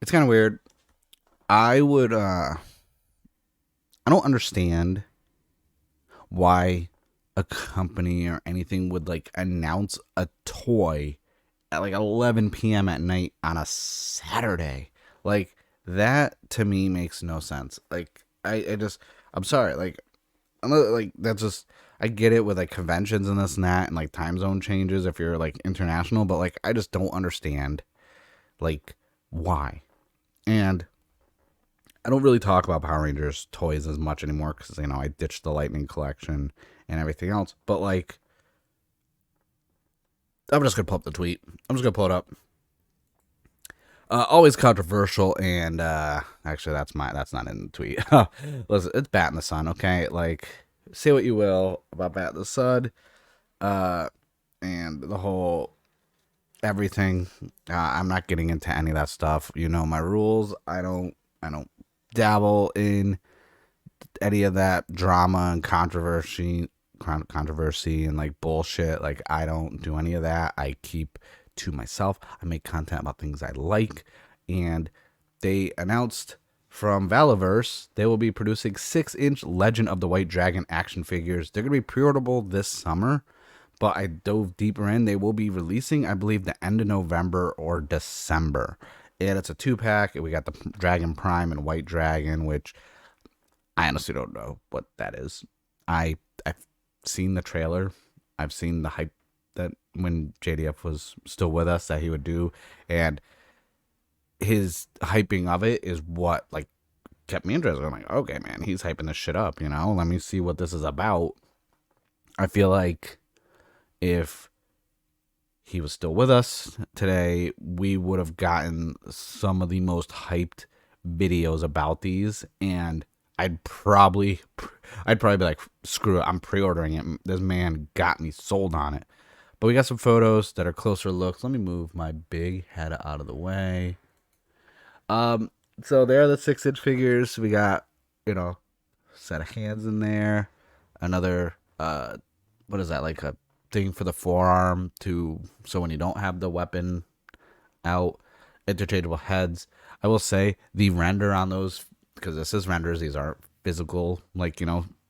It's kind of weird. I would I don't understand why a company or anything would like announce a toy at like 11 p.m. at night on a Saturday. Like that to me makes no sense. Like I just I'm sorry. Like that's just I get it with like conventions and this and that and like time zone changes if you're like international, but like I just don't understand like why. And I don't really talk about Power Rangers toys as much anymore because I ditched the Lightning collection and everything else. But like, I'm just gonna pull up the tweet. I'm just gonna pull it up. Always controversial, and actually, that's not in the tweet. Listen, it's Bat in the Sun, okay? Like, say what you will about Bat in the Sun, uh, and the whole everything. I'm not getting into any of that stuff. You know my rules. I don't dabble in any of that drama and controversy and like bullshit. Like I don't do any of that. I keep to myself. I make content about things I like. And they announced from Valaverse they will be producing 6-inch Legend of the White Dragon action figures. They're gonna be pre-orderable this summer, but I dove deeper in. They will be releasing, I believe, the end of November or December. And it's a 2-pack. We got the Dragon Prime and White Dragon, which I honestly don't know what that is. I've seen the trailer. I've seen the hype that when JDF was still with us that he would do, and his hyping of it is what like kept me interested. I'm like, okay, man, he's hyping this shit up. Let me see what this is about. I feel like if he was still with us today, we would have gotten some of the most hyped videos about these, and I'd probably I'd probably be like, screw it, I'm pre-ordering it. This man got me sold on it. But we got some photos that are closer looks. Let me move my big head out of the way. Um, so there are the 6-inch figures. We got, set of hands in there. Another what is that, like a thing for the forearm to so when you don't have the weapon out, interchangeable heads. I will say the render on those, because this is renders, these aren't physical like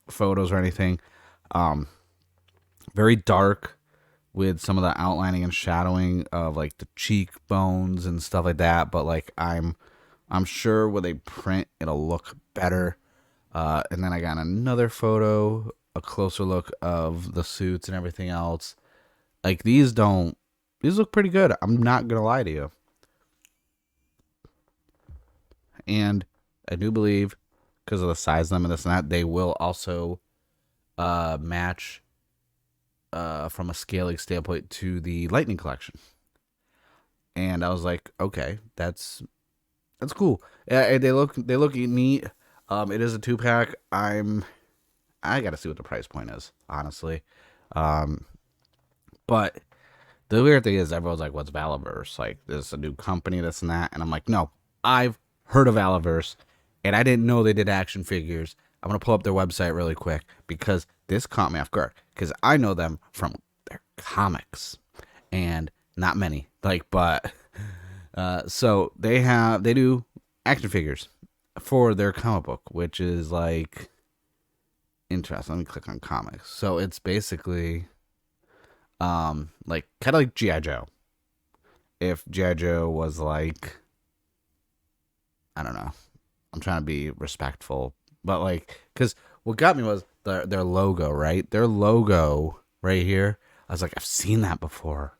photos or anything. Um, very dark with some of the outlining and shadowing of like the cheekbones and stuff like that. But like I'm sure when they print it'll look better. And then I got another photo, a closer look of the suits and everything else. Like these look pretty good. I'm not gonna lie to you. And I do believe because of the size limit, this and that, they will also match from a scaling standpoint to the Lightning collection. And I was like, okay, that's cool. Yeah, they look neat. It is a 2-pack. I gotta see what the price point is, honestly. Um, but the weird thing is, everyone's like, "What's Valaverse? Like, this is a new company, this and that." And I'm like, "No, I've heard of Valaverse, and I didn't know they did action figures." I'm gonna pull up their website really quick because this caught me off guard because I know them from their comics, and not many. Like, but so they do action figures for their comic book, which is like interesting. Let me click on comics. So it's basically like kind of like GI Joe. If GI Joe was like, I don't know, I'm trying to be respectful, but like, because what got me was their logo, right? Their logo right here. I was like, I've seen that before,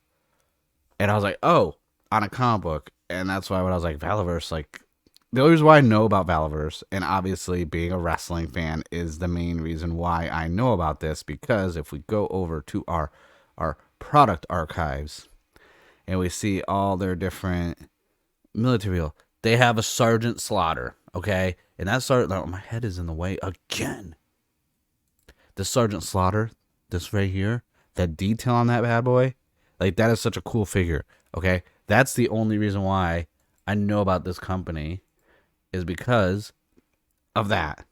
and I was like, oh, on a comic book, and that's why when I was like Valaverse, like the only reason why I know about Valaverse, and obviously being a wrestling fan is the main reason why I know about this. Because if we go over to our product archives and we see all their different military people, they have a Sergeant Slaughter, okay, and that Sergeant. Oh, my head is in the way again. The Sergeant Slaughter, this right here, that detail on that bad boy, like that is such a cool figure. Okay, that's the only reason why I know about this company is because of that.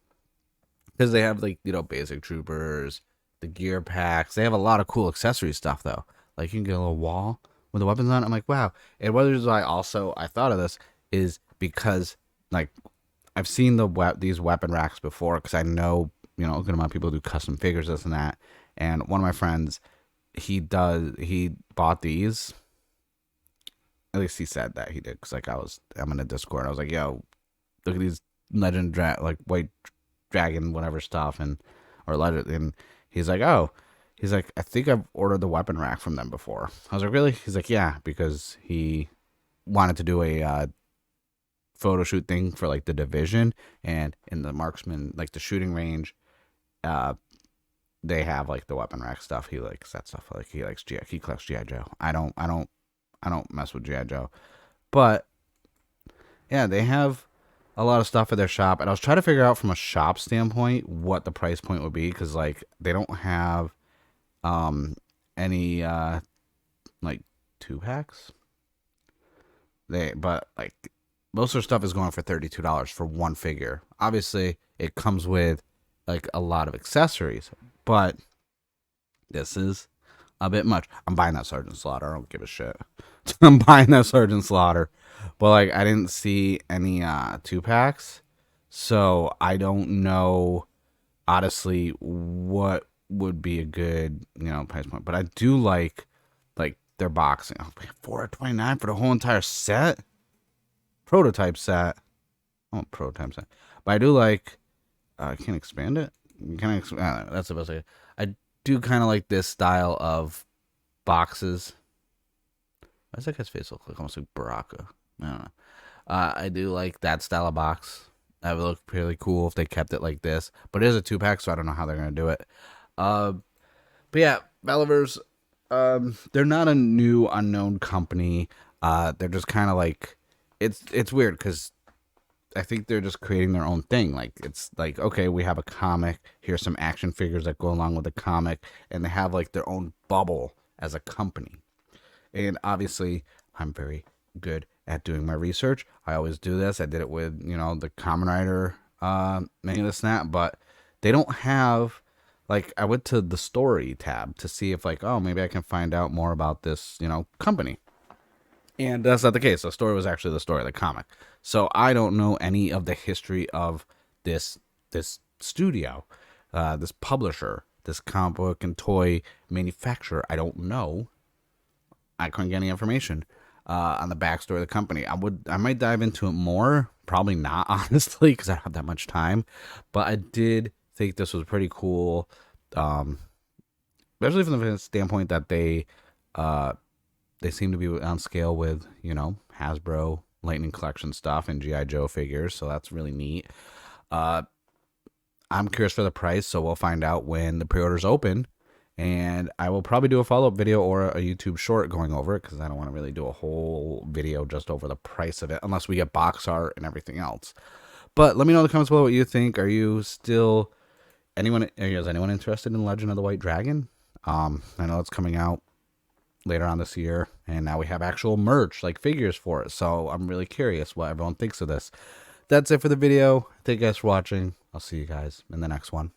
Because they have like basic troopers, the gear packs. They have a lot of cool accessory stuff though. Like you can get a little wall with the weapons on. I'm like, wow. And what is why also I thought of this is because like I've seen these weapon racks before because I know a good amount of people do custom figures, this and that. And one of my friends, he bought these. At least he said that he did, because like I'm in a Discord. I was like, yo, look at these like white dragon whatever stuff, or legend, and he's like, oh, he's like, I think I've ordered the weapon rack from them before. I was like, really? He's like, yeah, because he wanted to do a photo shoot thing for like the division, and in the marksman, like the shooting range, they have like the weapon rack stuff. He likes that stuff. Like he collects GI Joe. I don't mess with GI Joe, but yeah, they have a lot of stuff at their shop, and I was trying to figure out from a shop standpoint what the price point would be, because like they don't have any like 2-packs. But like most of their stuff is going for $32 for one figure. Obviously, it comes with like a lot of accessories, but this is a bit much. I'm buying that Sergeant Slaughter. I don't give a shit. I'm buying that Sergeant Slaughter. But like I didn't see any 2-packs. So I don't know honestly what would be a good, price point. But I do like their boxing. Oh, $4.29 for the whole entire set. Prototype set. Oh, prototype set. But I do like I can't expand it. That's the best way. I do kind of like this style of boxes. Why does that guy's face look like almost like Baraka? I don't know. I do like that style of box. That would look really cool if they kept it like this. But it is a 2-pack, so I don't know how they're gonna do it. But yeah, Belivers, they're not a new unknown company. They're just kind of like it's weird because I think they're just creating their own thing. Like it's like, okay, we have a comic. Here's some action figures that go along with the comic, and they have like their own bubble as a company. And obviously, I'm very good at doing my research. I always do this. I did it with the Kamen Rider Many of the Snap, but they don't have like I went to the story tab to see if like, oh, maybe I can find out more about this company. And that's not the case. The story was actually the story of the comic. So I don't know any of the history of this studio, this publisher, this comic book and toy manufacturer. I don't know. I couldn't get any information on the backstory of the company. I might dive into it more. Probably not, honestly, because I don't have that much time. But I did think this was pretty cool, especially from the standpoint that they seem to be on scale with, Hasbro Lightning Collection stuff and G.I. Joe figures, so that's really neat. I'm curious for the price, so we'll find out when the pre-orders open, and I will probably do a follow-up video or a YouTube short going over it, because I don't want to really do a whole video just over the price of it, unless we get box art and everything else. But let me know in the comments below what you think. Is anyone interested in Legend of the White Dragon? I know it's coming out later on this year, and now we have actual merch, like figures for it, so I'm really curious what everyone thinks of this. That's it for the video. Thank you guys for watching. I'll see you guys in the next one.